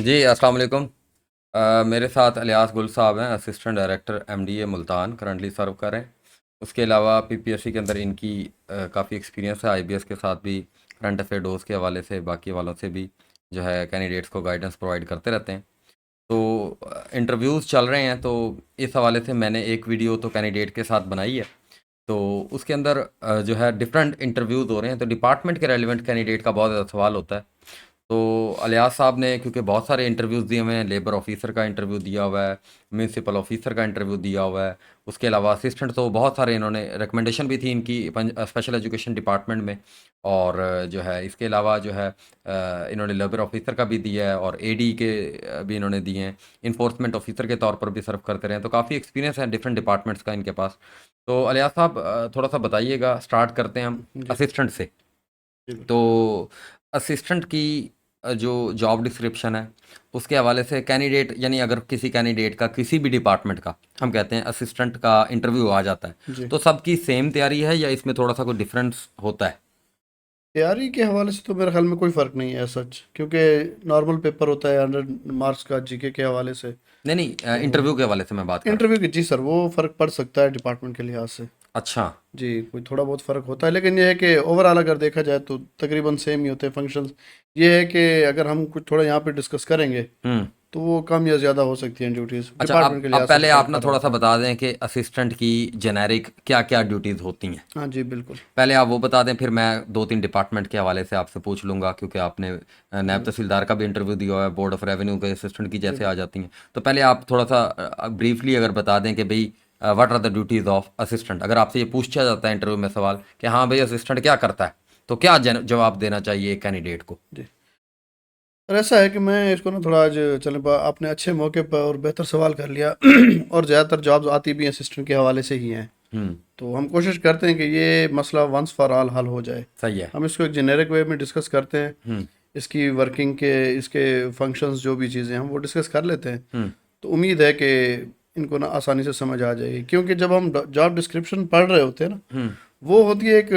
जी, अस्सलाम वालेकुम। मेरे साथ अलियास गुल साहब हैं, assistant director MDA Multan currently serve कर रहे हैं। उसके अलावा पीपीएससी के अंदर इनकी काफ़ी एक्सपीरियंस है, आईबीएस के साथ भी करंट अफेयर डोज के हवाले से बाकी वालों से भी जो है कैंडिडेट्स को गाइडेंस प्रोवाइड करते रहते हैं। तो इंटरव्यूज़ चल रहे हैं, तो इस हवाले से मैंने एक वीडियो तो कैंडिडेट के साथ बनाई है। तो उसके अंदर जो है डिफरेंट इंटरव्यूज़ हो रहे हैं, तो डिपार्टमेंट के रेलिवेंट कैंडिडेट का बहुत ज़्यादा सवाल होता है। तो अलियास साहब ने क्योंकि बहुत सारे इंटरव्यूज़ दिए हुए हैं, लेबर ऑफिसर का इंटरव्यू दिया हुआ है, म्यूनसिपल ऑफिसर का इंटरव्यू दिया हुआ है, उसके अलावा असिस्टेंट तो बहुत सारे इन्होंने रिकमेंडेशन भी थी इनकी स्पेशल एजुकेशन डिपार्टमेंट में। और जो है इसके अलावा जो है इन्होंने लेबर ऑफिसर का भी दिया है और एडी के भी इन्होंने दिए हैं, इन्फोर्समेंट ऑफिसर के तौर पर भी सर्व करते रहे हैं। तो काफ़ी एक्सपीरियंस है डिफरेंट डिपार्टमेंट्स का इनके पास। तो अलियास साहब थोड़ा सा बताइएगा, स्टार्ट करते हैं हम जी, असिस्टेंट से। जी, बिल्कुल। तो असिस्टेंट की जो जॉब डिस्क्रिप्शन है उसके हवाले से कैंडिडेट, यानी अगर किसी कैंडिडेट का किसी भी डिपार्टमेंट का, हम कहते हैं असिस्टेंट का इंटरव्यू आ जाता है, जी, तो सबकी सेम तैयारी है या इसमें थोड़ा सा कोई डिफरेंस होता है? तैयारी के हवाले से तो मेरे ख्याल में कोई फ़र्क नहीं है सच, क्योंकि नॉर्मल पेपर होता है 100 मार्क्स का जीके के हवाले से। नहीं नहीं, तो इंटरव्यू के हवाले से मैं बात कर रहा इंटरव्यू की जी सर, वो फ़र्क पड़ सकता है डिपार्टमेंट के लिहाज से। हूँ। अच्छा। जी, कोई थोड़ा बहुत फ़र्क होता है, लेकिन ये है कि ओवरऑल अगर देखा जाए तो तकरीबन सेम ही होते हैं फंक्शंस। ये है कि अगर हम कुछ थोड़ा यहाँ पे डिस्कस करेंगे हम्म। तो वो कम या ज़्यादा हो सकती हैं ड्यूटीज़, अच्छा, डिपार्टमेंट के अब लिहाज से तो पहले फ़र्क आप ना पड़ रहा थोड़ा सा होता है। बता दें कि असिस्टेंट की जेनेरिक क्या क्या ड्यूटीज़ होती हैं। हाँ जी, बिल्कुल। पहले आप वो बता दें, फिर मैं दो तीन डिपार्टमेंट के हवाले से आपसे पूछ लूँगा, क्योंकि आपने नायब जी, तहसीलदार का भी इंटरव्यू दिया हुआ है, बोर्ड ऑफ रेवेन्यू के असिस्टेंट की जी, जैसे आ जाती हैं। तो पहले आप थोड़ा सा ब्रीफली अगर बता दें कि भाई what are the duties of assistant. अगर आपसे ये पूछा जाता है इंटरव्यू में सवाल कि हाँ भाई असिस्टेंट क्या करता है, तो क्या जवाब देना चाहिए एक कैंडिडेट को? जी। और ऐसा है कि मैं इसको ना थोड़ा आज आपने अच्छे मौके पर और बेहतर सवाल कर लिया और ज़्यादातर जॉब्स आती भी असिस्टेंट के हवाले से ही हैं। हम्म। तो हम कोशिश करते हैं कि ये मसला वंस फॉर ऑल हल हो जाए। सही है। हम इसको एक जेनेरिक वे में डिस्कस करते हैं। हम्म। इसकी वर्किंग के, इसके फंक्शंस, जो भी चीज़ें हम वो डिस्कस कर लेते हैं। हम्म। तो उम्मीद है कि इनको ना आसानी से समझ आ जाएगी, क्योंकि जब हम जॉब डिस्क्रिप्शन पढ़ रहे होते हैं ना, हम्म। वो होती है एक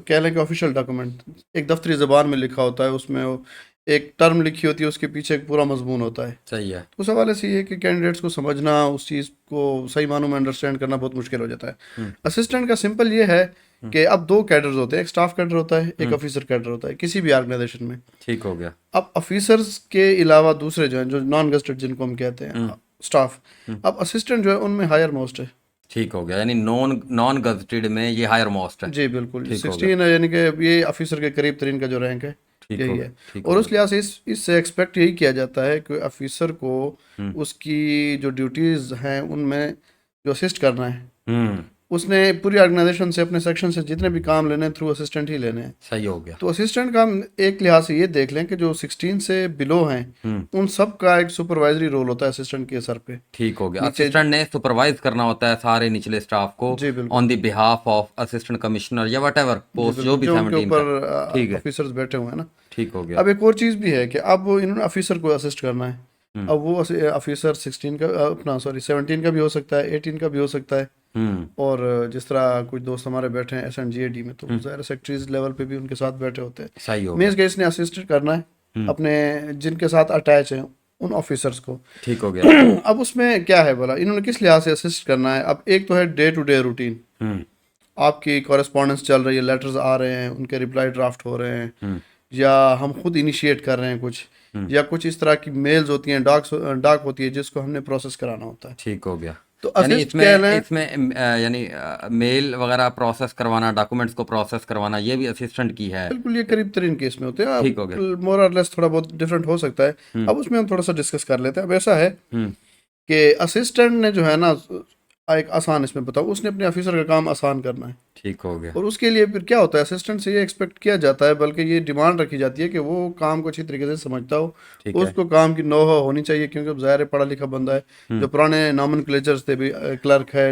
कह लें कि ऑफिशियल डॉक्यूमेंट, एक दफ्तरी ज़बान में लिखा होता है, उसमें वो एक टर्म लिखी होती है, उसके पीछे एक पूरा मजमून होता है। सही है। तो उस हवाले से ये है कि कैंडिडेट्स को समझना, उस चीज़ को सही मानों में अंडरस्टैंड करना बहुत मुश्किल हो जाता है। हम्म। असिस्टेंट का सिंपल ये है हम्म। कि अब दो कैडर्स होते हैं, एक स्टाफ कैडर होता है, एक हम्म। ऑफिसर कैडर होता है किसी भी ऑर्गेनाइजेशन में। ठीक हो गया। अब ऑफिसर्स के अलावा दूसरे जो हैं, जो नॉन गस्टेड जिनको हम कहते हम्म। हैं स्टाफ, हम्म। अब असिस्टेंट जो है उनमें हायर मोस्ट है। ठीक हो गया, यानी नॉन नॉन गजटेड में ये हायर मोस्ट है। जी बिल्कुल, ठीक हो गया। 16 है, यानी कि ये ऑफिसर के करीब तरीन का जो रैंक है ठीक हो यही गया। है। ठीक और हो उस गया। लिहाज से इससे एक्सपेक्ट यही किया जाता है कि ऑफिसर को हम्म। उसकी जो ड्यूटीज़ हैं उनमें जो असिस्ट करना है, हम्म। उसने पूरी ऑर्गेनाइजेशन से, अपने सेक्शन से जितने भी काम लेने हैं थ्रू असिस्टेंट ही लेने हैं। सही हो गया। तो असिस्टेंट का हम एक लिहाज से ये देख लें कि जो 16 से बिलो हैं, हम्म। उन सब का एक सुपरवाइजरी रोल होता है असिस्टेंट के सर पे। ठीक हो गया, नीचे, असिस्टेंट ने सुपरवाइज करना होता है सारे निचले स्टाफ को जी बिल्कुल, on the behalf of assistant commissioner या वट एवर जी पोस्ट जो बिल्कुल, भी जो उनके 17 का। ऊपर ठीक है। ऑफिसर्स बैठे हुए हैं ना। ठीक हो गया। अब एक और चीज़ भी है कि अब इन्होंने ऑफिसर को असिस्ट करना है। हम्म। अब वो ऑफिसर 16 का, अपना सॉरी 17 का भी हो सकता है, 18 का भी हो सकता है। हम्म। और जिस तरह कुछ दोस्त हमारे बैठे हैं SNGAD में, तो हम्म। ज़ाहिर सेक्रेटरीज लेवल पे भी उनके साथ बैठे होते हैं। सही हो गया। मीन्स के इसने असिस्ट करना है हम्म। अपने जिनके साथ अटैच हैं उन ऑफिसर्स को। ठीक हो गया। अब उसमें क्या है बोला, इन्होंने किस लिहाज से असिस्ट करना है। अब एक तो है डे टू डे रूटीन, हम्म। आपकी कॉरेस्पॉन्डेंस चल रही है, लेटर्स आ रहे हैं, उनके रिप्लाई ड्राफ्ट हो रहे हैं, हम्म। या हम खुद इनिशिएट कर रहे हैं कुछ, हम्म। या कुछ इस तरह की मेल्स होती हैं, डाक होती है, जिसको हमने प्रोसेस कराना होता है। ठीक हो गया। तो यानी असिस्ट कह इसमें लें, इसमें यानी मेल वगैरह प्रोसेस करवाना, डॉक्यूमेंट्स को प्रोसेस करवाना, ये भी असिस्टेंट की है। बिल्कुल ये करीब तरीन केस में होते हैं। ठीक हो गया। अब मोर और लेस थोड़ा बहुत डिफरेंट हो सकता है। हम्म। अब उसमें हम थोड़ा सा डिस्कस कर लेते हैं। अब ऐसा है हम्म। कि असिस्टेंट ने जो है ना, एक आसान इसमें बताओ, उसने अपने ऑफिसर का काम आसान करना है। ठीक हो गया। और उसके लिए फिर क्या होता है, असिस्टेंट से ये एक्सपेक्ट किया जाता है, बल्कि ये डिमांड रखी जाती है कि वो काम को अच्छी तरीके से समझता हो, ठीक है। उसको काम की नो हो होनी चाहिए, क्योंकि अब ज़ाहिर है पढ़ा लिखा बंदा है। हम्म। जो पुराने नॉमनक्लेचर्स थे भी, क्लर्क है,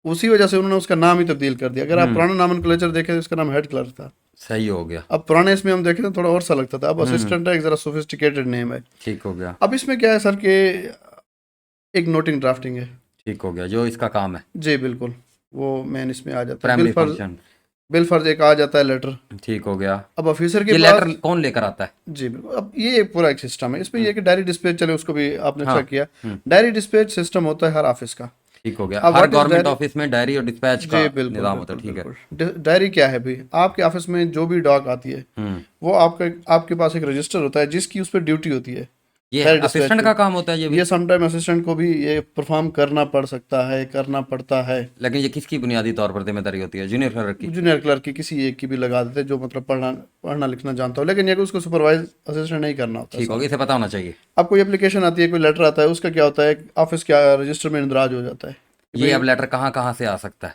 उसी वजह से उन्होंने उसका नाम ही तब्दील कर दिया। अगर आप हम्म। पुराना नॉमनक्लेचर देखें तो इसका नाम हेड क्लर्क था। सही हो गया। अब पुराने इसमें हम देखें तो थोड़ा और सा लगता था। अब हम्म। असिस्टेंट है, एक ज़रा सोफिस्टिकेटेड नेम है। ठीक हो गया। अब इसमें क्या है सर कि एक नोटिंग ड्राफ्टिंग है। ठीक हो गया, जो इसका काम है। जी बिल्कुल, वो मेन इसमें आ जाता है प्राइमरी बिलफर्ज। फंक्शन। बिलफर्ज एक आ जाता है लेटर। ठीक हो गया। अब ऑफिसर के ये पास, लेटर कौन लेकर आता है? जी बिल्कुल, अब ये पूरा एक सिस्टम है। इसमें ये है कि डायरी डिस्पैच, चले उसको भी आपने अच्छा हाँ। किया। डायरी डिस्पैच सिस्टम होता है हर ऑफिस का। ठीक हो गया। अब her what is government diary? Office में डायरी और डिस्पैच का जी बिल्कुल निज़ाम होता बिल्कुल है। ठीक है। बिल्कुल। डायरी क्या है भाई? आपके ऑफिस में जो भी डॉग आती है, हम्म। वो आपके पास एक रजिस्टर होता है जिसकी उस पर ड्यूटी होती है, ये डायरी डिस्पैच असिस्टेंट की। का काम होता है ये भी? ये समटाइम असिस्टेंट को भी ये परफॉर्म करना पड़ सकता है, करना पड़ता है। लेकिन ये किसकी बुनियादी तौर पर जिम्मेदारी होती है? जूनियर क्लर्क की? जूनियर क्लर्क की किसी एक की भी लगा देते हैं जो मतलब पढ़ना पढ़ना लिखना जानता हो, लेकिन ये कि उसको सुपरवाइज असिस्टेंट नहीं करना होता है ठीक सारा। होगा, इसे पता होना चाहिए। अब कोई एप्लीकेशन आती है, कोई लेटर आता है, उसका क्या होता है, ऑफिस के रजिस्टर में इंदराज हो जाता है कि ये भाई अब लेटर कहाँ कहाँ से आ सकता है?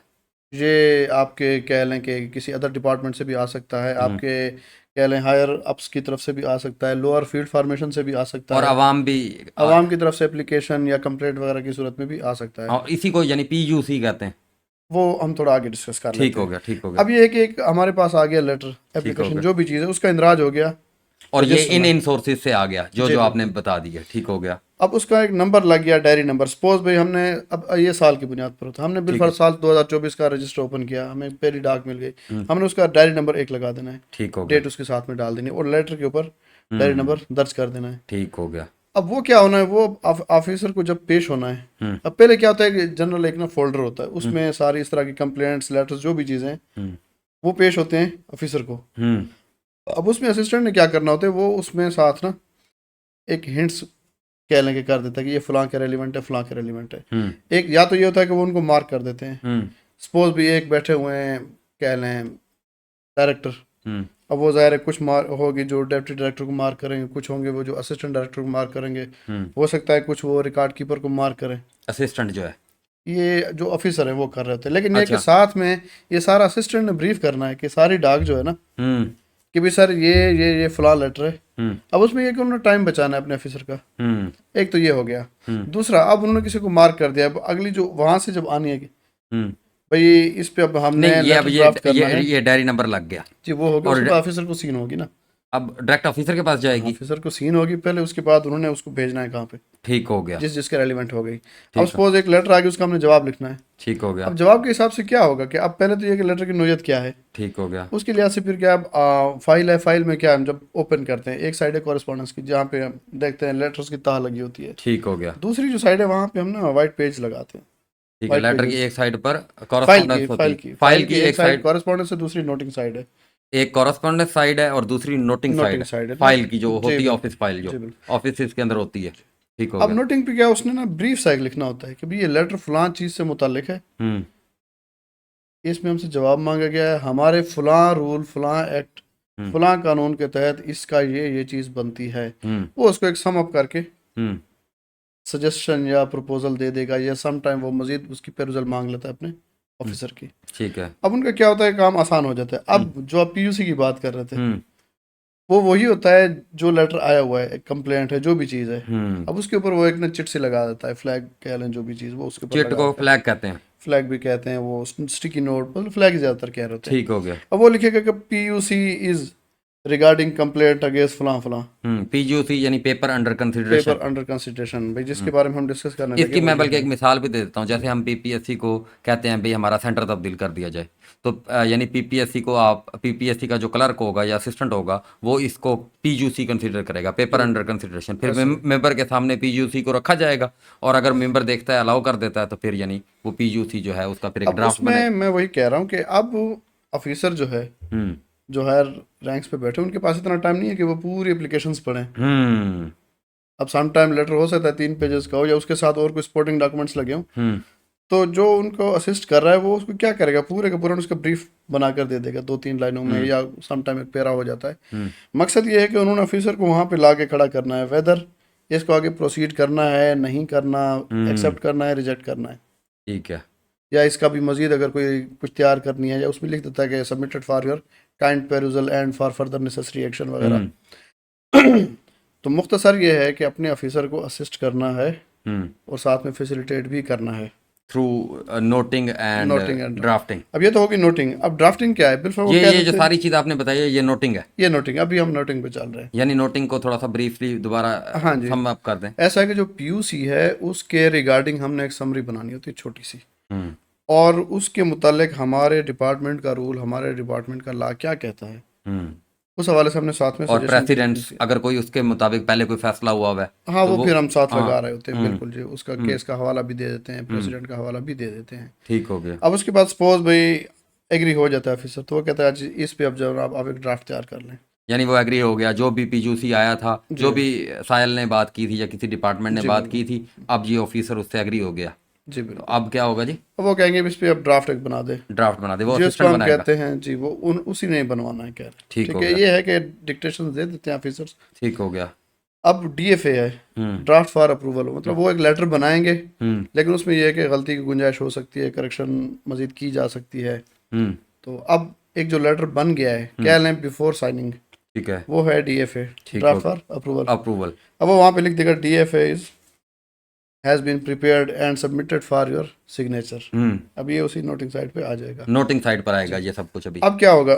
ये आपके कह लें कि किसी अदर डिपार्टमेंट से भी आ सकता है, हम्म। आपके कह लें हायर अप्स की तरफ से भी आ सकता है, लोअर फील्ड फार्मेशन से भी आ सकता और है, अवाम भी आवाम की तरफ से एप्लीकेशन या कंप्लेंट वगैरह की सूरत में भी आ सकता है। और इसी को यानी पीयूसी कहते हैं। वो हम थोड़ा आगे डिस्कस कर ठीक लेते हो हैं। गया, ठीक हो गया। अब ये है कि एक हमारे पास आ गया लेटर, ठीक हो एप्लीकेशन, गया। जो भी चीज़ है उसका इंदराज हो गया और ये रजिस्टर इन में। इन सोर्सेज से आ गया जो जी जो आपने बिल्कुल। बता दिया। ठीक हो गया। अब उसका एक नंबर लग गया, डायरी नंबर। सपोज भाई हमने, अब ये साल की बुनियाद पर होता है, हमने ठीक बिलफर है। साल 2024 का रजिस्टर ओपन किया, हमें पहली डाक मिल गई, हम्म। हमने उसका डायरी नंबर 1 लगा देना है, ठीक हो गया। डेट उसके साथ में डाल देनी है, और लेटर के ऊपर डायरी हम्म। नंबर दर्ज कर देना है। ठीक हो गया। अब वो क्या होना है, वो ऑफिसर को जब पेश होना है, हम्म। अब पहले क्या होता है कि जनरल एक ना फोल्डर होता है, हम्म। उसमें सारी इस तरह की कंप्लेंट्स, लेटर्स, जो भी चीज़ें हैं हम्म। वो पेश होते हैं ऑफिसर को। हम्म। अब उसमें असिस्टेंट ने क्या करना होता है, वो उसमें साथ ना एक हिंट्स कह लेंगे कर देता है कि ये फलां के रेलिवेंट है, फलां के रेलिवेंट है। हम्म। एक या तो ये होता है कि वो उनको मार्क कर देते हैं। हम्म। सपोज भी एक बैठे हुए हैं, कह लें डायरेक्टर, हम्म। अब वो ज़ाहिर है कुछ मार्क होगी जो डेप्टी डायरेक्टर को मार्क करेंगे, कुछ होंगे वो जो असिस्टेंट डायरेक्टर को मार्क करेंगे, हम्म। हो सकता है कुछ वो रिकॉर्ड कीपर को मार्क करें। असिस्टेंट जो है। ये जो ऑफिसर है वो कर रहे होते हैं, लेकिन ये कि अच्छा। साथ में ये सारा असिस्टेंट ने ब्रीफ करना है कि सारी डाक जो है ना, हम्म। कि भाई सर ये फलां लेटर है। हम्म। अब उसमें ये कि उन्होंने टाइम बचाना है अपने ऑफिसर का। हम्म। एक तो ये हो गया। हम्म। दूसरा, अब उन्होंने किसी को मार्क कर दिया, अब अगली जो वहां से जब आनी है कि हम्म। भाई इस पे अब नहीं, हमने ये अब लेटर ड्राफ्ट करना है, ये डायरी नंबर लग गया। जी वो होगा, और उसके बाद ऑफिसर को सीन होगी ना, अब डायरेक्ट ऑफिसर के पास जाएगी। ऑफिसर को सीन होगी पहले, उसके बाद उन्होंने उसको भेजना है कहाँ पे, ठीक हो गया। जिस जिसके रेलिवेंट हो गई। अब ठीक है। सपोज एक लेटर आ गया, उसका हमने जवाब लिखना है। ठीक हो गया। अब जवाब के हिसाब से क्या होगा कि अब पहले तो ये कि लेटर की नोयत क्या है, ठीक हो गया। उसके लिहाज से फिर क्या, अब फाइल है, फाइल में क्या है, हम जब ओपन करते हैं, एक साइड है कॉरेस्पॉन्डेंस की जहाँ पे हम देखते हैं लेटर्स की ताह लगी होती है, ठीक हो गया। दूसरी जो साइड है वहाँ पे हम ना वाइट पेज लगाते हैं, ठीक है। वाइट लेटर की पेजेस। एक साइड पर फाइल कॉरेस्पॉन्डेंस की होती फाइल है। की फाइल की एक एक साइड साइड, कॉरेस्पॉन्डेंस है, दूसरी नोटिंग साइड है। एक कॉरेस्पॉन्डेंस साइड है और दूसरी नोटिंग साइड नोटिंग है। साइड है ना, फाइल की जो जी होती है, बिल्कुल, ऑफिस फाइल जो जी बिल्कुल। ऑफिस के अंदर होती है। ठीक हो अब गया। नोटिंग पे क्या, उसने ना ब्रीफ सा एक लिखना होता है कि भाई ये लेटर फलां चीज़ से मुतालिक है, हम्म। इसमें हमसे जवाब मांगा गया है, हमारे फलां रूल, फलां एक्ट, हम्म। फलां कानून के तहत इसका ये चीज़ बनती है। हम्म। वो उसको एक सम अप करके हम्म। सजेशन या प्रपोजल दे देगा, या सम टाइम वो मजीद उसकी पेरुजल मांग लेता है अपने ऑफिसर की। ठीक है। अब उनका क्या होता है, काम आसान हो जाता है। अब जो आप पीयूसी की बात कर रहे थे, हम्म। वो वही होता है जो लेटर आया हुआ है, एक कंप्लेंट है, जो भी चीज़ है, हम्म। अब उसके ऊपर वो एक ना चिट से लगा देता है, फ्लैग कह लें, जो भी चीज़ वो उसके ऊपर चिट लगा को देता है। फ्लैग कहते हैं। फ्लैग भी कहते हैं, वो स्टिकी नोट, मतलब फ्लैग ज़्यादातर कह रहे होते हैं। ठीक हो गया। अब वो लिखेगा कि PUC is regarding complaint against फलां फलां, पीयूसी यानी paper under consideration. Paper under consideration, भाई जिसके बारे में हम डिस्कस करने लगे इसकी मैं वही बल्कि है। एक मिसाल भी दे देता हूँ। जैसे हम पीपीएससी को कहते हैं भाई हमारा सेंटर तब्दील कर दिया जाए, तो यानी पीपीएससी को आप पीपीएससी का जो क्लर्क होगा या असिस्टेंट होगा वो इसको पीयूसी कंसीडर करेगा, पेपर अंडर कंसिडरेशन। फिर मेंबर के सामने पीयूसी को रखा जाएगा और अगर मेंबर देखता है, अलाउ कर देता है, तो फिर यानी वो पीयूसी जो है उसका फिर एक अब ड्राफ्ट उसमें बनेगा। मैं वही कह रहा हूँ कि अब ऑफिसर जो है, हम्म। जो हायर रैंक्स पे बैठे, उनके पास इतना टाइम नहीं है कि वो पूरी एप्लीकेशंस पढ़ें। हम्म। अब सम टाइम लेटर हो सकता है 3 पेजेस का हो, या उसके साथ और कोई सपोर्टिंग डॉक्यूमेंट्स लगे हों, हम्म। तो जो उनको असिस्ट कर रहा है वो उसको क्या करेगा, पूरे का पूरा उसका ब्रीफ बनाकर दे देगा 2-3 लाइनों में, या सम टाइम एक पैरा हो जाता है। मकसद ये है कि उन्होंने ऑफिसर को वहाँ पे ला के खड़ा करना है, वेदर इसको आगे प्रोसीड करना है, नहीं करना, एक्सेप्ट करना है, रिजेक्ट करना है, ठीक है। या इसका भी मजीद अगर कोई कुछ तैयार करनी है, या उसमें लिख देता है कि submitted for your kind perusal and for further necessary action वगैरह। तो मुख्तसर ये है कि अपने ऑफिसर को असिस्ट करना है और साथ में फैसिलिटेट भी करना है through noting and noting and drafting. अब ये तो होगी नोटिंग। अब ड्राफ्टिंग क्या है, बिल्कुल वो कह ये जो देते हैं, सारी चीज़ आपने बताई है ये नोटिंग है। ये नोटिंग, अभी हम नोटिंग पे चल रहे हैं। यानी नोटिंग को थोड़ा सा ब्रीफली दोबारा हाँ जी, सम अप कर दें। ऐसा है कि जो पीयूसी है उसके रिगार्डिंग हमने एक समरी बनानी होती है छोटी सी, हम्म। और उसके मुतालिक हमारे डिपार्टमेंट का रूल, हमारे डिपार्टमेंट का लॉ क्या कहता है, हम्म। उस हवाले से हमने साथ में और सजेशन प्रेसिडेंट्स अगर कोई उसके मुताबिक पहले कोई फैसला हुआ हुआ है हाँ तो वो वो। फिर हम साथ हाँ। लगा रहे होते हैं, हम्म। बिल्कुल जी, उसका हम्म। केस का हवाला भी दे देते हैं, प्रेसिडेंट का हवाला भी दे देते हैं। ठीक हो गया। अब उसके बाद सपोज भाई एग्री हो जाता है ऑफिसर, तो वो कहता है आज इस पे अब जब आप एक ड्राफ्ट तैयार कर लें। यानी वो एग्री हो गया, जो भी पीयूसी आया था, जी जो भी साहिल ने बात की थी या किसी डिपार्टमेंट ने जी बात बिल्कुल। की थी, अब ये ऑफिसर उससे एग्री हो गया। जी तो बिल्कुल। अब क्या होगा जी? अब वो कहेंगे भी इस पे अब ड्राफ्ट एक बना दे, ड्राफ्ट बना दे, वो जिसको असिस्टेंट हम बनाएगा। कहते हैं जी वो उन उसी ने बनवाना है, कह रहे ठीक ठीक हो है। गया। ये है कि डिक्टेशन दे देते हैं ऑफिसर्स। ठीक हो गया। अब डीएफए है, हम्म। ड्राफ्ट फॉर अप्रूवल, मतलब वो एक लेटर बनाएंगे, हम्म। लेकिन उसमें यह है कि गलती की गुंजाइश हो सकती है, करेक्शन मजीद की जा सकती है। हम्म। तो अब एक जो लेटर बन गया है, हम्म। कह लें बिफोर साइनिंग, ठीक है। वो है डीएफए, ठीक हो ड्राफ्ट गया। For approval. अप्रूवल। अब वो वहाँ पे लिख देगा DFA is has been prepared and submitted for your signature. Hmm. अब ये उसी नोटिंग साइड पे आ जाएगा। नोटिंग साइड पर आएगा ये सब कुछ अभी। अब क्या होगा,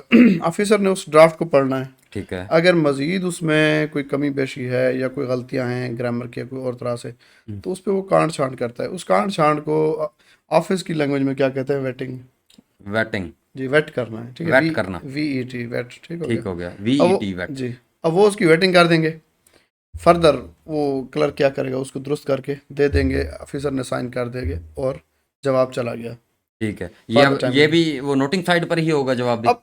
ऑफिसर ने उस ड्राफ्ट को पढ़ना है। ठीक है। अगर मजीद उसमें कोई कमी पेशी है या कोई गलतियां हैं ग्रामर की या कोई और तरह से, तो उस पर वो कांट छांट करता है। उस कांट छांट को ऑफिस की लैंग्वेज में क्या कहते हैं, वेटिंग। वेटिंग। जी वेट करना है, ठीक है, वेट करना। VET वेट, ठीक हो ठीक गया। हो गया। अब वो VET वेट। जी, अब वो उसकी वेटिंग कर देंगे। फर्दर वो क्लर्क क्या करेगा, उसको दुरुस्त करके दे देंगे, ऑफिसर ने साइन कर देंगे और जवाब चला गया ठीक है। ये फॉर द अब टाइम ये बिंग। भी वो नोटिंग साइड पर ही होगा जवाब भी। अब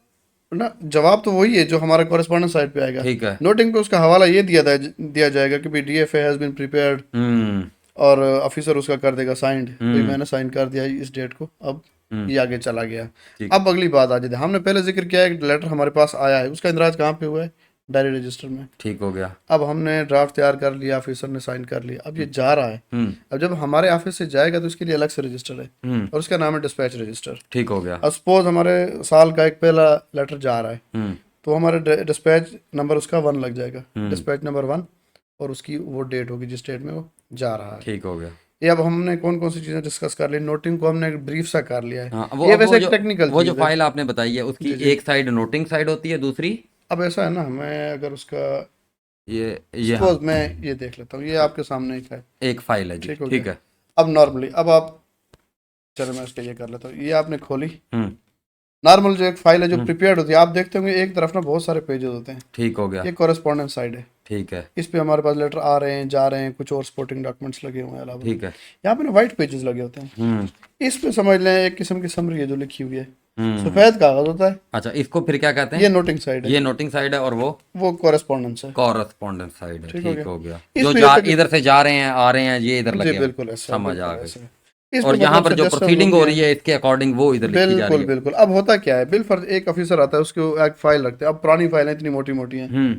ना जवाब तो वही है जो हमारा कॉरेस्पॉन्डेंस साइड पे आएगा। ठीक है। नोटिंग पे उसका हवाला ये दिया जाएगा कि भाई डीएफए हैज़ बीन प्रिपेयर्ड, हम्म। और ऑफिसर उसका कर देगा साइंड, भाई हम्म। मैंने साइन कर दिया इस डेट को, अब हम्म। ये आगे चला गया। ठीक। अब अगली बात आ जाती है, हमने पहले जिक्र किया है कि लेटर हमारे पास आया है, उसका इंदराज कहाँ पे हुआ है, डायरी रजिस्टर में। ठीक हो गया। अब हमने ड्राफ्ट तैयार कर लिया, ऑफिसर ने साइन कर लिया, अब ये जा रहा है। हम्म। अब जब हमारे ऑफिस से जाएगा तो इसके लिए अलग से रजिस्टर है, हम्म। और उसका नाम है डिस्पैच रजिस्टर। ठीक हो गया। अब सपोज हमारे साल का एक पहला लेटर जा रहा है, हम्म। तो हमारे डिस्पैच नंबर उसका 1 लग जाएगा, हम्म। डिस्पैच नंबर 1, और उसकी वो डेट होगी जिस डेट में वो जा रहा है। ठीक हो गया। ये अब हमने कौन कौन सी चीज़ें डिस्कस कर ली, नोटिंग को हमने ब्रीफ सा कर लिया है। हाँ, ये वैसे एक टेक्निकल वो जो चीज़ है। फाइल आपने बताई है उसकी जी जी। एक साइड नोटिंग साइड होती है, दूसरी अब ऐसा है ना, मैं अगर उसका ये हाँ। सपोज मैं ये देख लेता हूँ, ये आपके सामने एक है, एक फाइल है जी। ठीक हो ठीक गया। है। अब नॉर्मली अब आप, चलो मैं इसका ये कर लेता हूँ, ये आपने खोली, हम्म। नॉर्मल जो एक फाइल है जो हम्म। प्रिपेयर्ड होती है, आप देखते होंगे एक तरफ ना बहुत सारे पेजेस होते हैं, ठीक हो गया। ये कॉरेस्पॉन्डेंस साइड है। ठीक है। इस पे हमारे पास लेटर आ रहे हैं, जा रहे हैं, कुछ और सपोर्टिंग डॉक्यूमेंट्स लगे हुए हैं अलावा। ठीक है। यहाँ पे ना वाइट पेजेस लगे होते हैं, हम्म। इस पे समझ लें एक किस्म की समरी है जो लिखी हुई है, हम्म। सफ़ेद कागज होता है, अच्छा, इसको फिर क्या कहते ये हैं? नोटिंग साइड है, ये नोटिंग साइड है और वो कॉरेस्पॉन्डेंस है। कॉरेस्पॉन्डेंस साइड है। ठीक हो ठीक गया। हो गया। इस जो पे जा ये तक इधर से जा रहे हैं आ रहे हैं ये इधर जी लगे हुए हैं। बिल्कुल ऐसा है, समझ आ बिल्कुल गई। ऐसा है। इस पे और यहाँ मतलब पर जो सजेशंस प्रोसीडिंग होती हो हैं, रही है इसके अकॉर्डिंग वो इधर लिखी जा रही बिल्कुल है। बिल्कुल। अब होता क्या है, बिल फर्ज एक ऑफिसर आता है, उसको एक फाइल रखते हैं, अब पुरानी फाइल है, इतनी मोटी मोटी है। हम्म।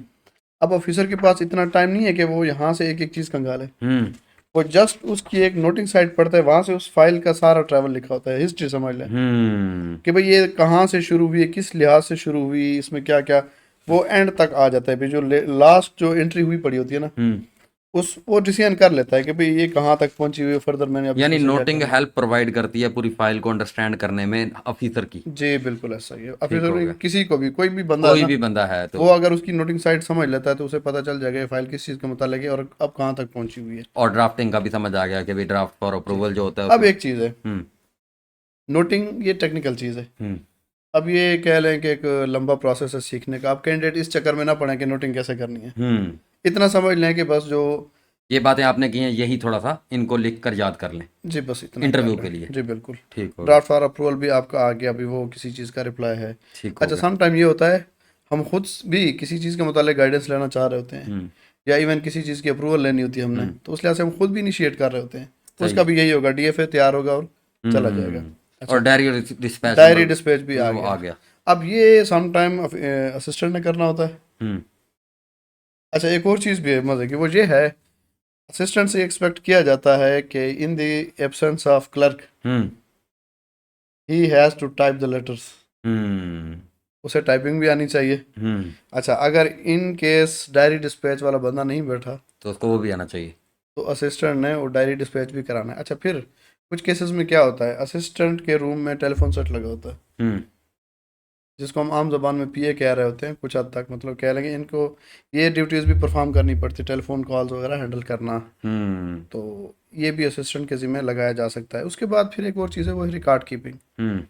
अब ऑफिसर के पास इतना टाइम नहीं है कि वो यहाँ से एक एक चीज़ कंगाले, हम्म। वो जस्ट उसकी एक नोटिंग साइड पढ़ता है, वहां से उस फाइल का सारा ट्रैवल लिखा होता है, हिस्ट्री समझ लें हम्म। कि भाई ये कहाँ से शुरू हुई है, किस लिहाज से शुरू हुई, इसमें क्या क्या, वो एंड तक आ जाता है। भाई जो लास्ट जो एंट्री हुई पड़ी होती है ना, हम्म। उस वो डिसीजन कर लेता है कि भाई ये कहाँ तक पहुंची हुई है, फर्दर मैंने अब यानी इसमें से क्या नोटिंग करना है। हेल्प प्रोवाइड करती है पूरी फाइल को अंडरस्टैंड करने में ऑफिसर की। जी बिल्कुल ऐसा ही है। ठीक ऑफिसर हो में गया। किसी को भी, कोई भी बंदा है कोई ना, भी बंदा है तो। वो अगर उसकी नोटिंग साइड समझ लेता है तो उसे पता चल जाएगा ये फाइल किस चीज़ के मुतालिक है और अब कहाँ तक पहुंची हुई है। और ड्राफ्टिंग का भी समझ आ गया कि भाई ड्राफ्ट फॉर अप्रूवल जो होता है अब उसमें। एक चीज़ है, हम्म। नोटिंग ये टेक्निकल चीज़ है। हम्म। अब ये कह लें कि एक लंबा प्रोसेस है सीखने का, अब कैंडिडेट इस चक्कर में ना पड़े कि नोटिंग कैसे करनी है, हम्म। इतना समझ लें कि बस जो, ये बातें आपने की हैं यही थोड़ा सा इनको लिख कर याद कर लें जी बस इतना ही इंटरव्यू कर के लें। लिए। जी बिल्कुल। ठीक हो गया। ड्राफ्ट फॉर अप्रूवल भी आपका आ गया, अभी वो किसी चीज़ का रिप्लाई है। ठीक हो अच्छा, गया। सम टाइम ये होता है हम खुद भी किसी चीज़ के मुतालिक गाइडेंस लेना चाह रहे होते हैं, हम्म। या इवन किसी चीज़ की अप्रूवल लेनी होती है हमने, तो उस लिहाज से हम खुद भी इनिशिएट कर रहे होते हैं, तो सही उसका है। भी यही होगा, डीएफए तैयार होगा और चला जाएगा। हम्म। अच्छा, और diary dispatch diary number dispatch भी आ वो आ गया। गया। अब ये सम टाइम असिस्टेंट ने करना होता है। हम्म। अच्छा, एक और चीज़ भी है मज़े की, वो ये है, असिस्टेंट से एक्सपेक्ट किया जाता है कि in the absence of clerk hmm. He has to type the letters, hmm. उसे टाइपिंग भी आनी चाहिए। हम्म। अच्छा, अगर इन केस डायरी डिस्पैच वाला बंदा नहीं बैठा, तो उसको वो भी आना चाहिए। तो असिस्टेंट ने वो डायरी डिस्पैच भी कराना है। अच्छा, फिर कुछ केसेस में क्या होता है, असिस्टेंट के रूम में टेलीफोन सेट लगा होता है, हम्म। जिसको हम आम ज़बान में पीए कह रहे होते हैं कुछ हद तक, मतलब कह लेंगे इनको ये ड्यूटीज़ भी परफॉर्म करनी पड़ती, टेलीफोन कॉल्स वगैरह हैंडल करना। हम्म। तो ये भी असिस्टेंट के ज़िम्मे लगाया जा सकता है। उसके बाद फिर एक और चीज़ है, वो है रिकॉर्ड कीपिंग। हम्म।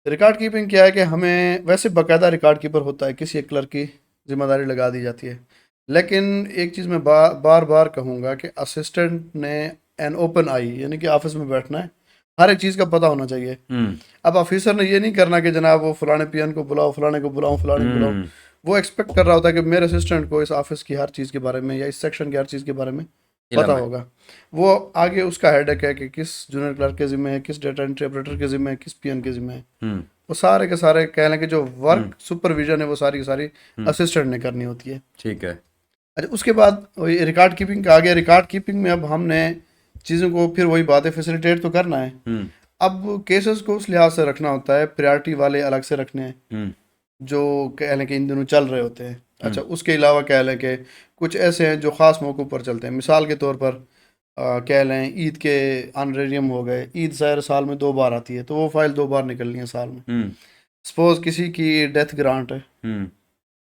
रिकॉर्ड कीपिंग क्या है कि हमें वैसे बाकायदा रिकॉर्ड कीपर होता है, किसी एक क्लर्क की जिम्मेदारी लगा दी जाती है। लेकिन एक चीज़ मैं बार बार कहूँगा कि असिस्टेंट ने एन ओपन आई, यानी कि ऑफिस में बैठना है, हर एक चीज़ का पता होना चाहिए। हम्म। अब ऑफिसर ने ये नहीं करना कि जनाब वो फलाने पीएन को बुलाओ, फलाने को बुलाओ, फलाने को बुलाओ। हम्म। वो एक्सपेक्ट कर रहा होता है कि मेरे असिस्टेंट को इस ऑफिस की हर चीज़ के बारे में या इस सेक्शन की हर चीज़ के बारे में पता इलम है। होगा। वो आगे उसका हेडेक है कि किस जूनियर क्लर्क के ज़िम्मे है, किस डेटा एंट्री ऑपरेटर के ज़िम्मे है, किस पीएन के ज़िम्मे है। हम्म। वो सारे के सारे कह लें कि जो हम्म। वर्क सुपरविजन है वो सारी की सारी हम्म। असिस्टेंट ने करनी होती है। ठीक है। अच्छा, उसके बाद वही रिकॉर्ड कीपिंग का आ गया। रिकॉर्ड कीपिंग में अब हमने चीज़ों को फिर वही बात है, फैसिलिटेट तो करना है। हम्म। अब केसेस को उस लिहाज से रखना होता है, प्रायोरिटी वाले अलग से रखने हैं हम्म। जो कह लें कि इन दिनों चल रहे होते हैं। अच्छा, हम्म। उसके अलावा कह लें कि कुछ ऐसे हैं जो ख़ास मौक़ों पर चलते हैं। मिसाल के तौर पर कह लें ईद के ऑनरेरियम हो गए, ईद ज़ाहिर साल में 2 बार आती है, तो वो फाइल 2 बार निकलनी है साल में। हम्म। सपोज़ किसी की डेथ ग्रांट है, हम्म।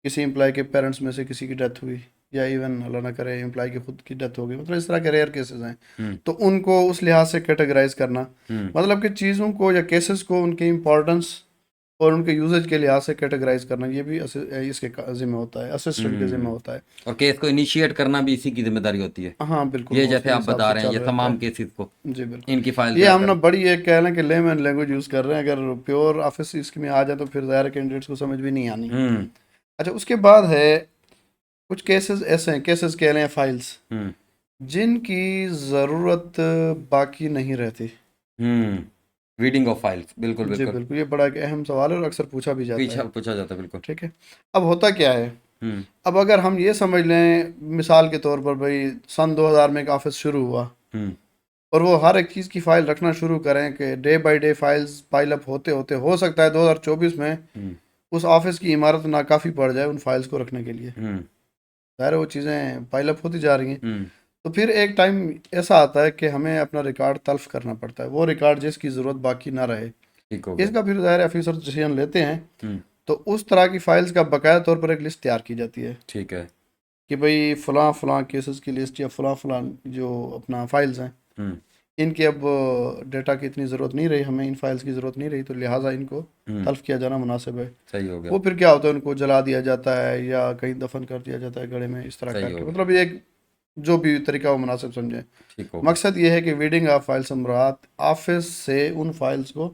किसी एम्प्लॉय के पेरेंट्स में से किसी की डेथ हुई, या इवन अल्लाह ना करे एम्प्लॉय की खुद की डेथ हो गई, मतलब इस तरह के रेयर केसेस हैं। हम्म। तो उनको उस लिहाज से कैटेगराइज करना, हम्म। मतलब कि चीज़ों को या केसेस को उनकी इम्पोर्टेंस और उनके यूजेज के लिहाज से कैटेगराइज करना, ये भी इसके ज़िम्मे होता है, असिस्टेंट के ज़िम्मे हम्म। होता है। और केस को इनिशिएट करना भी इसी की जिम्मेदारी होती है। हाँ बिल्कुल, ये वो जैसे उसके आप हिसाब बता से रहे हैं चल ये रहता तमाम है। केसेस को जी बिल्कुल। इनकी फाइल ये तैयार हम ना कर। बड़ी एक कह लें कि लेमन लैंग्वेज यूज़ कर रहे हैं, अगर प्योर ऑफिस इसमें आ जाए तो फिर ज़ाहिर कैंडिडेट्स को समझ भी नहीं आनी। हम्म। अच्छा, उसके बाद है कुछ केसेस ऐसे हैं, केसेस कह लें फाइल्स, हम्म। जिनकी ज़रूरत बाकी नहीं रहती। हम्म। रीडिंग ऑफ फाइल्स, बिल्कुल जी बिल्कुल। बिल्कुल, ये बड़ा एक अहम सवाल है और अक्सर पूछा भी जाता पीछा है। पूछा जाता है, बिल्कुल। ठीक है, अब होता क्या है, हम्म। अब अगर हम ये समझ लें मिसाल के तौर पर, भाई सन 2000 में एक ऑफिस शुरू हुआ हम्म। और वो हर एक चीज़ की फ़ाइल रखना शुरू करें कि day by day files pile up होते होते हो सकता है 2024 में हम्म। उस ऑफिस की इमारत नाकाफ़ी पड़ जाए उन फाइल्स को रखने के लिए। हम्म। ज़ाहिर है वो चीज़ें पाइल अप होती जा रही हैं। हम्म। तो फिर एक टाइम ऐसा आता है कि हमें अपना रिकॉर्ड तल्फ करना पड़ता है, वो रिकॉर्ड जिसकी ज़रूरत बाकी ना रहे। ठीक हो गया। इसका फिर ज़ाहिर ऑफिसर डिसीजन लेते हैं। हम्म। तो उस तरह की फाइल्स का बाकायदा तौर पर एक लिस्ट तैयार की जाती है ठीक है। कि भाई फ़लाँ फ़लाँ केसेस की लिस्ट या फ़लाँ फ़लाँ जो अपना फाइल्स हैं, हम्म। इनकी अब डेटा की इतनी ज़रूरत नहीं रही, हमें इन फाइल्स की ज़रूरत नहीं रही, तो लिहाजा इनको हम्म। तल्फ किया जाना मुनासिब है। सही हो गया। वो फिर क्या होता है, उनको जला दिया जाता है या कहीं दफन कर दिया जाता है गड़े में, इस तरह सही हो करके, गया। मतलब ये एक जो भी तरीका वो मुनासिब समझें। ठीक हो गया। मकसद ये है कि वीडिंग ऑफ फाइल्स अमरात ऑफिस से उन फाइल्स को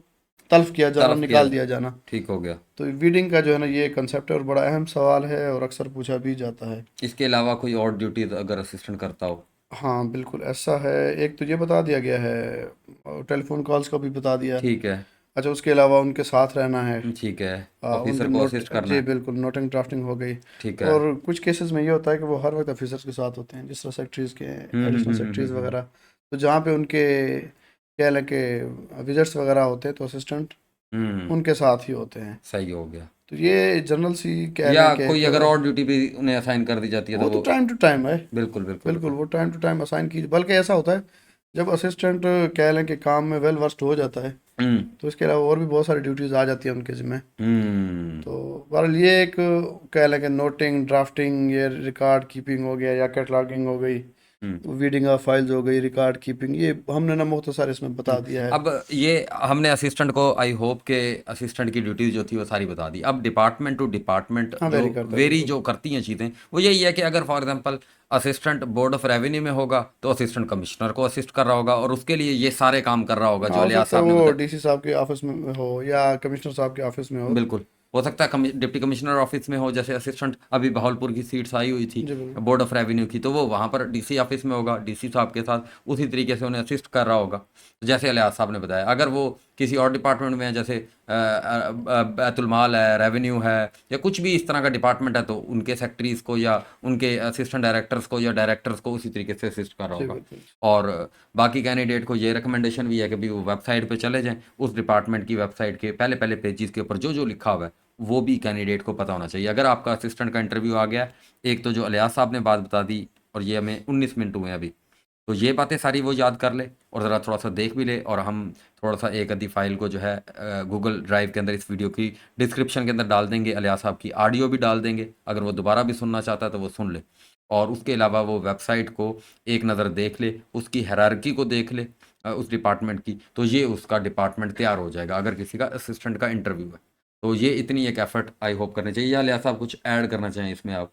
तल्फ किया जाना, तरफ किया। निकाल दिया जाना। ठीक हो गया। तो वीडिंग का जो है ना ये कंसेप्ट है और बड़ा अहम सवाल है और अक्सर पूछा भी जाता है। इसके अलावा कोई और ड्यूटी अगर असिस्टेंट करता हो? हाँ बिल्कुल ऐसा है। एक तो ये बता दिया गया है, और टेलीफोन कॉल्स का भी बता दिया। ठीक है। अच्छा, उसके अलावा उनके साथ रहना है। ठीक है। उनकी ऑफिसर को नोट, असिस्ट करना जी है। बिल्कुल, नोटिंग ड्राफ्टिंग हो गई। ठीक है। और कुछ केसेस में ये होता है कि वो हर वक्त ऑफिसर्स के साथ होते हैं, जिस तरह सेक्रेटरीज के, एडिशनल सेक्रेटरीज वगैरह। तो जहाँ पे उनके कह लें कि विजिट्स वगैरह होते हैं तो असिस्टेंट हम्म। उनके साथ ही होते हैं। सही हो गया। तो ये जनरल सी कह या लें कि कोई अगर और ड्यूटी भी उन्हें असाइन कर दी जाती है तो वो तो वो? टाइम टू टाइम है। बिल्कुल बिल्कुल बिल्कुल, बिल्कुल। वो टाइम टू टाइम असाइन की, बल्कि ऐसा होता है जब असिस्टेंट कह लें कि काम में वेल वर्स्ट हो जाता है हम्म। तो इसके अलावा और भी बहुत सारी ड्यूटीज़ आ जाती हैं उनके ज़िम्मे। हम्म। तो बहरहाल ये एक कह लें कि नोटिंग ड्राफ्टिंग, ये रिकॉर्ड कीपिंग हो गया या कैटलॉगिंग हो गई, हम्म। वीडिंग ऑफ फाइल्स हो गई, रिकॉर्ड कीपिंग, ये हमने ना मुख्तसर इसमें बता दिया है। अब ये हमने असिस्टेंट को, आई होप के असिस्टेंट की ड्यूटीज जो थी वो सारी बता दी। अब डिपार्टमेंट टू डिपार्टमेंट हाँ, जो वेरी करता है वेरी बिल्कुल। जो करती हैं चीज़ें, वो यही है कि अगर for example assistant board of revenue में होगा तो असिस्टेंट कमिश्नर को असिस्ट कर रहा होगा और उसके लिए ये सारे काम कर रहा होगा हाँ, जो हो अलियास सकता है साहब ने वो बताया। डीसी साहब के ऑफिस में हो या कमिश्नर साहब के ऑफिस में हो। बिल्कुल हो सकता है डिप्टी कमिश्नर ऑफिस में हो, जैसे असिस्टेंट अभी बहावलपुर की सीट्स आई हुई थी जी बिल्कुल। बोर्ड ऑफ रेवेन्यू की, तो वो वहाँ पर डीसी ऑफिस में होगा, डीसी साहब के साथ उसी तरीके से उन्हें असिस्ट कर रहा होगा। तो जैसे अलियास साहब ने बताया, अगर वो किसी और डिपार्टमेंट में है, जैसे बैतुलमाल है, रेवेन्यू है, या कुछ भी इस तरह का डिपार्टमेंट है, तो उनके सेक्रेटरीज को या उनके असिस्टेंट डायरेक्टर्स को या डायरेक्टर्स को उसी तरीके से असिस्ट कर रहा जी होगा। बिल्कुल। और बाकी कैंडिडेट को ये रिकमेंडेशन भी है कि भी वो वेबसाइट पे चले जाएं, उस डिपार्टमेंट की वेबसाइट के पहले पहले पेजेस के ऊपर जो जो लिखा हुआ है वो भी कैंडिडेट को पता होना चाहिए। अगर आपका असिस्टेंट का इंटरव्यू आ गया, एक तो जो अलियास साहब ने बात बता दी, और ये हमें 19 मिनट हुए अभी, तो ये बातें सारी वो याद कर ले और ज़रा थोड़ा सा देख भी ले, और हम थोड़ा सा एक आधी फाइल को जो है गूगल ड्राइव के अंदर इस वीडियो की डिस्क्रिप्शन के अंदर डाल देंगे, अलियास साहब की ऑडियो भी डाल देंगे, अगर वो दोबारा भी सुनना चाहता है तो वो सुन ले। और उसके अलावा वो वेबसाइट को एक नज़र देख ले, उसकी हायरार्की को देख ले उस डिपार्टमेंट की, तो ये उसका डिपार्टमेंट तैयार हो जाएगा अगर किसी का असिस्टेंट का इंटरव्यू है। तो ये इतनी एक एफर्ट आई होप करनी चाहिए। या अलियास साहब कुछ ऐड करना चाहें इसमें आप?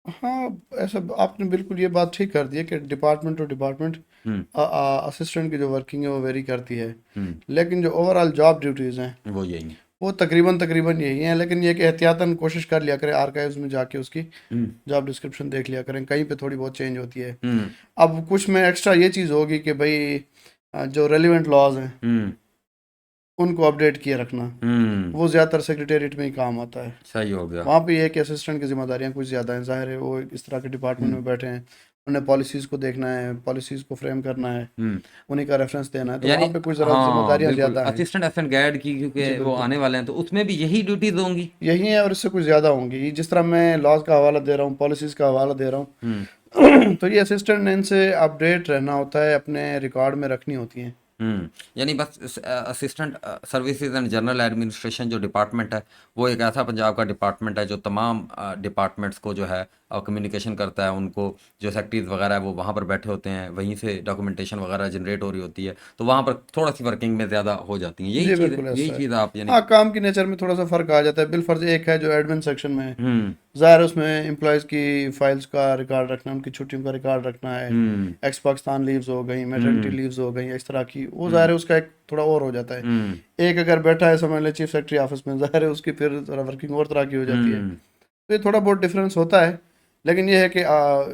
हाँ, ऐसा आपने बिल्कुल ये बात ठीक कर दी है कि department to department hmm. Assistant की जो वर्किंग है वो वेरी करती है, हम्म। लेकिन जो ओवरऑल जॉब ड्यूटीज़ हैं वो यही है। वो तकरीबन तकरीबन यही हैं। लेकिन ये कि एहतियातन कोशिश कर लिया करें, आर्काइव्स में जाके उसकी हम्म। जॉब डिस्क्रिप्शन देख लिया करें, कहीं पे थोड़ी बहुत चेंज होती है। हम्म। अब कुछ में एक्स्ट्रा ये चीज़ होगी कि भाई जो रेलिवेंट लॉज हैं हम्म। उनको अपडेट किए रखना, हम्म। वो ज़्यादातर सेक्रेटेरिएट में ही काम आता है। सही हो गया। वहाँ पे ये है कि असिस्टेंट की जिम्मेदारियाँ कुछ ज़्यादा हैं, ज़ाहिर है वो इस तरह के डिपार्टमेंट में बैठे हैं, उन्हें पॉलिसीज़ को देखना है, पॉलिसीज़ को फ्रेम करना है, हम्म। उन्हीं का रेफरेंस देना है, तो यानी वहाँ पे कुछ ज़रा हाँ जिम्मेदारियाँ बिल्कुल, ज़्यादा हैं। असिस्टेंट एफएन गाइड की, जी क्योंकि वो बिल्कुल, आने वाले हैं तो उसमें भी यही ड्यूटीज होंगी। यही है और इससे कुछ ज़्यादा होंगी। जिस तरह मैं लॉज का हवाला दे रहा हूँ, पॉलिसीज़ का हवाला दे रहा हम्म। हूँ तो ये असिस्टेंट ने इनसे अपडेट रहना होता है, अपने रिकॉर्ड में रखनी होती हैं। यानी बस assistant services and general administration जो डिपार्टमेंट है, वो एक ऐसा पंजाब का डिपार्टमेंट है जो तमाम डिपार्टमेंट्स को जो है कम्युनिकेशन करता है। उनको जो सेक्रेटरीज वगैरह है वो वहाँ पर बैठे होते हैं, वहीं से डॉक्यूमेंटेशन वगैरह जनरेट हो रही होती है, तो वहाँ पर थोड़ा सी वर्किंग में ज़्यादा हो जाती है। यही जी चीज़ है, बिल्कुल यही ऐसा है। चीज़ आप यानी। हाँ, काम की नेचर में थोड़ा सा फ़र्क आ जाता है। बिलफर्ज एक है जो एडमिन सेक्शन में है, हम्म। ज़ाहिर है उसमें एम्प्लॉयज़ की फाइल्स का रिकॉर्ड रखना, उनकी छुट्टियों का रिकॉर्ड रखना है, हम्म। एक्स पाकिस्तान लीव्स हो गई, मैटरनिटी हम्म। लीव्स हो गई, इस तरह की, वो ज़ाहिर हम्म। है उसका एक थोड़ा और हो जाता है। हम्म। एक अगर बैठा है समझ ले चीफ सेक्रेटरी ऑफिस में, ज़ाहिर है उसकी फिर ज़रा वर्किंग और तरह की हो जाती है। हम्म। तो ये थोड़ा बहुत डिफरेंस होता है। लेकिन ये है कि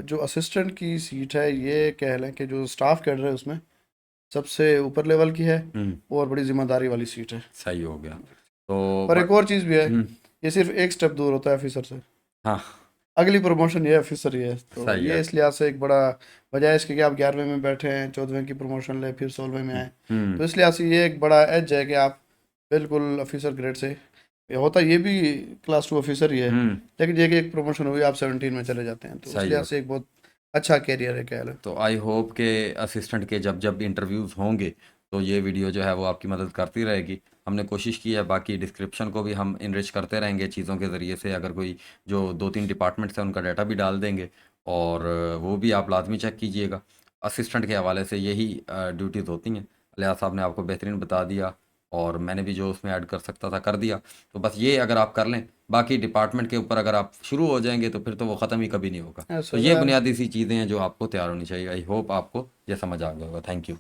जो असिस्टेंट की सीट है, ये कह लें कि जो स्टाफ कैडर है उसमें सबसे ऊपर लेवल की है हम्म। और बड़ी जिम्मेदारी वाली सीट है। सही हो गया। तो पर एक और चीज़ भी है, हम्म। ये सिर्फ एक स्टेप दूर होता है ऑफिसर से, हाँ। अगली प्रमोशन ये ऑफिसर ही है। तो सही ये है। इस लिहाज से एक बड़ा वजह है इसके कि आप 11वें में बैठे हैं, 14वें की प्रमोशन ले, फिर 16वें में आए, हम्म। तो इस लिहाज से ये एक बड़ा एज है कि आप बिल्कुल ऑफिसर ग्रेड से, ये होता ये भी क्लास 2 ऑफिसर ही है, हम्म। लेकिन ये कि एक प्रमोशन हुई आप 17 में चले जाते हैं, तो उस सही लिहाज हो। से एक बहुत अच्छा कैरियर है कह लें। तो आई होप के असिस्टेंट के जब जब इंटरव्यूज़ होंगे तो ये वीडियो जो है वो आपकी मदद करती रहेगी। हमने कोशिश की है, बाकी डिस्क्रिप्शन को भी हम इनरिच करते रहेंगे चीज़ों के ज़रिए से। अगर कोई जो 2-3 डिपार्टमेंट्स हैं उनका डाटा भी डाल देंगे, और वो भी आप लाजमी चेक कीजिएगा। असिस्टेंट के हवाले से यही ड्यूटीज़ होती हैं। लिहाज साहब ने आपको बेहतरीन बता दिया, और मैंने भी जो उसमें ऐड कर सकता था कर दिया। तो बस ये अगर आप कर लें, बाकी डिपार्टमेंट के ऊपर अगर आप शुरू हो जाएंगे तो फिर तो वो ख़त्म ही कभी नहीं होगा। तो ऐसा ये ज़ाहिर बुनियादी सी चीज़ें हैं जो आपको तैयार होनी चाहिए। आई होप आपको ये समझ आ गया होगा। Thank you.